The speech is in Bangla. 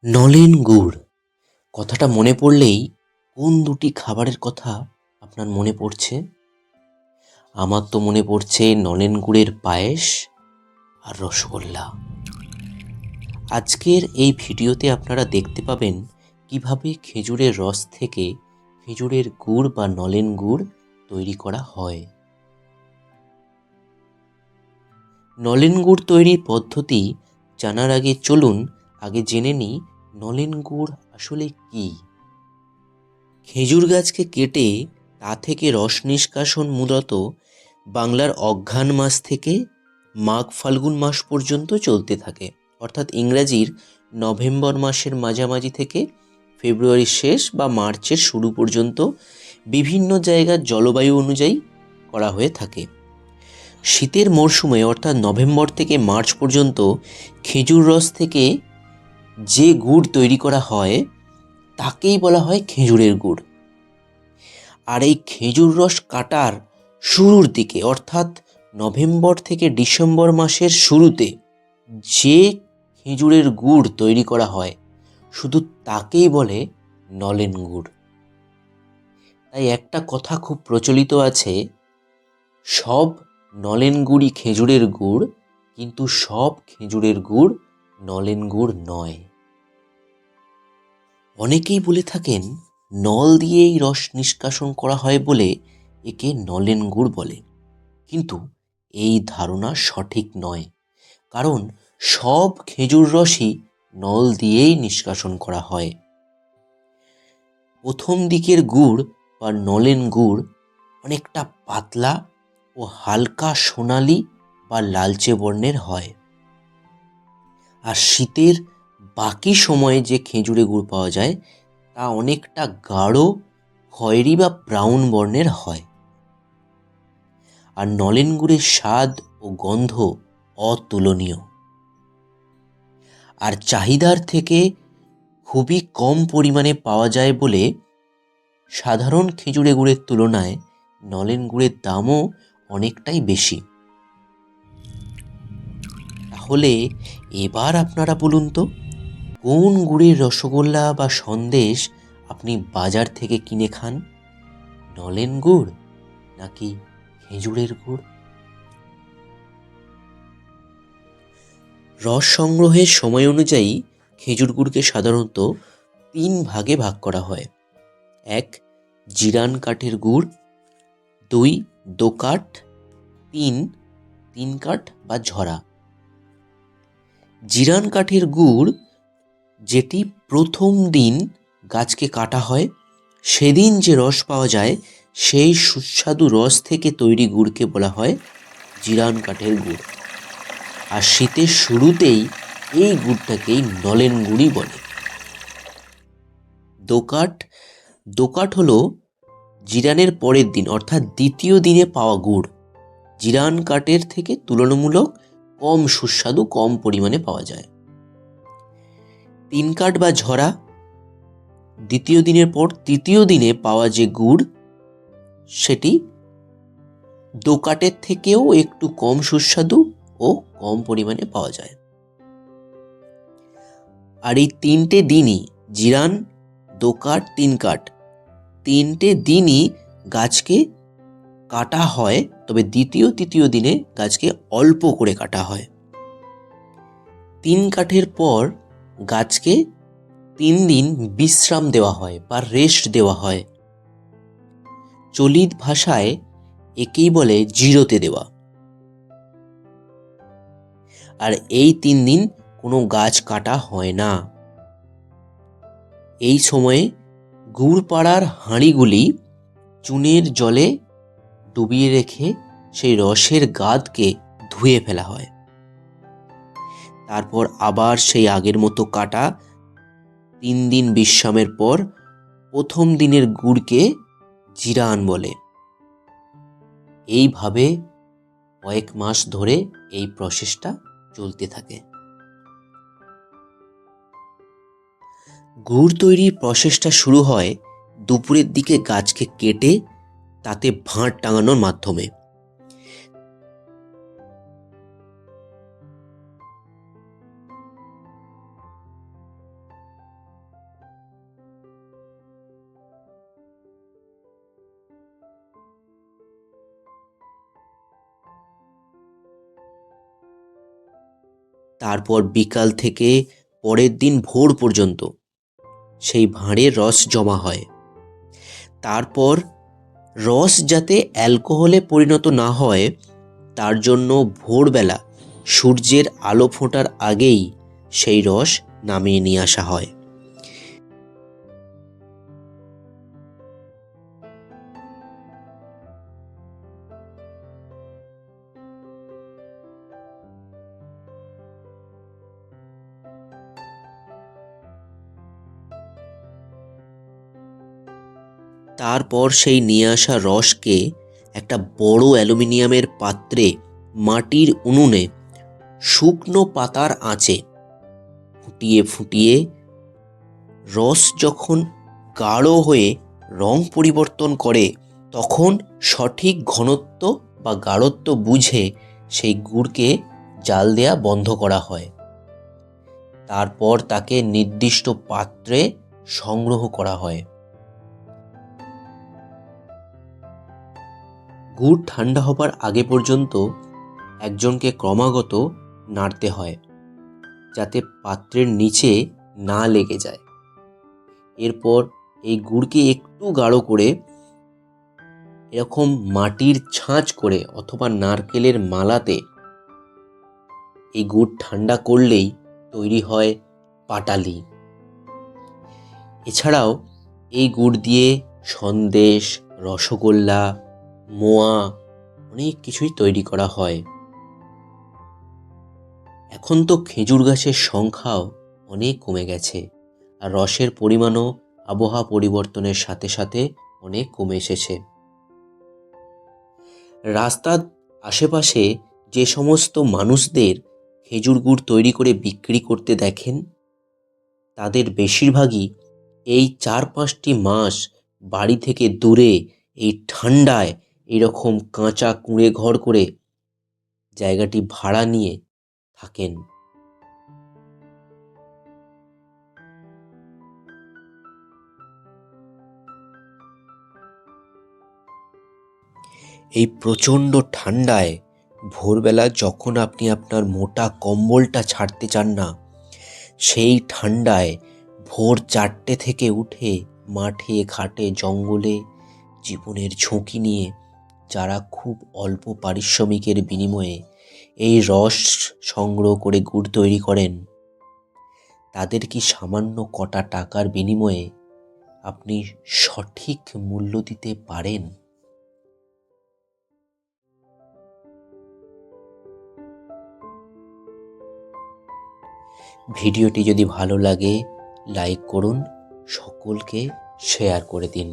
নলেন গুড় কথাটা মনে পড়লেই কোন দুটি খাবারের কথা আপনার মনে পড়ছে? আমার তো মনে পড়ছে নলেন গুড়ের পায়েস আর রসগোল্লা। আজকের এই ভিডিওতে আপনারা দেখতে পাবেন কিভাবে খেজুরের রস থেকে খেজুরের গুড় বা নলেন গুড় তৈরি করা হয়। নলেন গুড় তৈরির পদ্ধতি জানার আগে চলুন আগে জেনে নিই নলেন গুড় আসলে কী। খেজুর গাছকে কেটে তা থেকে রস নিষ্কাশন মূলত বাংলার অঘ্রাণ মাস থেকে মাঘ ফাল্গুন মাস পর্যন্ত চলতে থাকে, অর্থাৎ ইংরাজির নভেম্বর মাসের মাঝামাঝি থেকে ফেব্রুয়ারির শেষ বা মার্চের শুরু পর্যন্ত বিভিন্ন জায়গার জলবায়ু অনুযায়ী করা হয়ে থাকে। শীতের মরশুমে অর্থাৎ নভেম্বর থেকে মার্চ পর্যন্ত খেজুর রস থেকে যে গুড় তৈরি করা হয় তাকেই বলা হয় খেজুরের গুড়। আর এই খেজুর রস কাটার শুরুর দিকে অর্থাৎ নভেম্বর থেকে ডিসেম্বর মাসের শুরুতে যে খেজুরের গুড় তৈরি করা হয় শুধু তাকেই বলে নলেন গুড়। তাই একটা কথা খুব প্রচলিত আছে, সব নলেন গুড়ই খেজুরের গুড়, কিন্তু সব খেজুরের গুড় নলেন গুড় নয়। অনেকেই বলে থাকেন নল দিয়েই রস নিষ্কাশন করা হয় বলে একে নলেন গুড় বলে, কিন্তু এই ধারণা সঠিক নয়, কারণ সব খেজুর রসই নল দিয়েই নিষ্কাশন করা হয়। প্রথম দিকের গুড় বা নলেন গুড় অনেকটা পাতলা ও হালকা সোনালি বা লালচে বর্ণের হয়। আর শীতের বাকি সময়ে যে খেজুরে গুড় পাওয়া যায় তা অনেকটা গাঢ় খয়েরি বা ব্রাউন বর্ণের হয়। আর নলেন গুড়ের স্বাদ ও গন্ধ অতুলনীয়। আর চাহিদার থেকে খুবই কম পরিমাণে পাওয়া যায় বলে সাধারণ খেজুরে গুড়ের তুলনায় নলেন গুড়ের দামও অনেকটাই বেশি। তাহলে এবার আপনারা বলুন তো, কোন গুড়ের রসগোল্লা বা সন্দেশ আপনি বাজার থেকে কিনে খান? নলেন গুড় নাকি খেজুরের গুড়? রস সংগ্রহের সময় অনুযায়ী খেজুর গুড়কে সাধারণত 3 ভাগে ভাগ করা হয়। 1 জিরান কাঠের গুড়, 2 দোকাট, 3 তিন কাঠ বা ঝরা। জিরান কাঠের গুড় যেটি প্রথম দিন গাছকে কাটা হয়, সেদিন যে রস পাওয়া যায় সেই সুস্বাদু রস থেকে তৈরি গুড়কে বলা হয় জিরান কাঠের গুড়। আর শীতের শুরুতেই এই গুড়টাকেই নলেন গুড়ই বলে। দোকাট দোকাট হলো জিরানের পরের দিন অর্থাৎ দ্বিতীয় দিনে পাওয়া গুড়। জিরান কাঠের থেকে তুলনামূলক কম সুস্বাদু, কম পরিমাণে পাওয়া যায়। 3 কাঠ বা ঝরা দ্বিতীয় দিনের পর তৃতীয় দিনে পাওয়া যে গুড় সেটি দোকাটের থেকেও একটু কম সুস্বাদু ও কম পরিমাণে পাওয়া যায়। আর এই 3টে দিনই জিরান, দোকাট, 3 কাঠ 3টে দিনই গাছকে কাটা হয়, তবে দ্বিতীয় তৃতীয় দিনে গাছকে অল্প করে কাটা হয়। 3 কাঠের পর গাছকে 3 দিন বিশ্রাম দেওয়া হয় বা রেস্ট দেওয়া হয়। চলিত ভাষায় একেই বলে জিরোতে দেওয়া। আর এই 3 দিন কোনো গাছ কাটা হয় না। এই সময়ে গুড় পাড়ার হাঁড়িগুলি চুনের জলে ডুবিয়ে রেখে সেই রসের গাদকে ধুয়ে ফেলা হয়। তারপর আবার সেই আগের মতো কাটা। 3 দিন বিশ্রামের পর প্রথম দিনের গুড়কে জিরান বলে। এইভাবে কয়েক মাস ধরে এই প্রসেসটা চলতে থাকে। গুড় তৈরির প্রসেসটা শুরু হয় দুপুরের দিকে গাছকে কেটে তাতে ভাঁড় টাঙানোর মাধ্যমে। তারপর বিকাল থেকে পরের দিন ভোর পর্যন্ত সেই ভাঁড়ে রস জমা হয়। তারপর রস যাতে অ্যালকোহলে পরিণত না হয় তার জন্য ভোরবেলা সূর্যের আলো ফোটার আগেই সেই রস নামিয়ে নিয়ে আসা হয়। তারপর সেই নিয়ে আসা রসকে একটা বড় অ্যালুমিনিয়ামের পাত্রে মাটির উনুনে শুকনো পাতার আঁচে ফুটিয়ে ফুটিয়ে রস যখন গাঢ় হয়ে রং পরিবর্তন করে তখন সঠিক ঘনত্ব বা গাঢ়ত্ব বুঝে সেই গুড়কে জাল দেয়া বন্ধ করা হয়। তারপর তাকে নির্দিষ্ট পাত্রে সংগ্রহ করা হয়। গুড় ঠান্ডা হবার আগে পর্যন্ত একজনকে ক্রমাগত নাড়তে হয় যাতে পাত্রের নিচে না লেগে যায়। এরপর এই গুড়কে একটু গাঢ় করে এরকম মাটির ছাঁচ করে অথবা নারকেলের মালাতে এই গুড় ঠান্ডা করলেই তৈরি হয় পাটালি। এছাড়াও এই গুড় দিয়ে সন্দেশ, রসগোল্লা, মোয়া অনেক কিছুই তৈরি করা হয়। এখন তো খেজুর গাছের সংখ্যাও অনেক কমে গেছে, আর রসের পরিমাণও আবহাওয়া পরিবর্তনের সাথে সাথে অনেক কমে এসেছে। রাস্তার আশেপাশে যে সমস্ত মানুষদের খেজুর গুড় তৈরি করে বিক্রি করতে দেখেন তাদের বেশিরভাগই এই 4-5টি মাস বাড়ি থেকে দূরে এই ঠান্ডায় এরকম কাঁচা কুঁড়ে ঘর করে জায়গাটি ভাড়া নিয়ে থাকেন। এই প্রচণ্ড ঠান্ডায় ভোরবেলা যখন আপনি আপনার মোটা কম্বলটা ছাড়তে চান না, সেই ঠান্ডায় ভোর 4টে থেকে উঠে মাঠে ঘাটে জঙ্গলে জীবনের ঝুঁকি নিয়ে যারা খুব অল্প পারিশ্রমিকের বিনিময়ে এই রস সংগ্রহ করে গুড় তৈরি করেন, তাদের কি সামান্য কটা টাকার বিনিময়ে আপনি সঠিক মূল্য দিতে পারেন? ভিডিওটি যদি ভালো লাগে লাইক করুন, সকলকে শেয়ার করে দিন।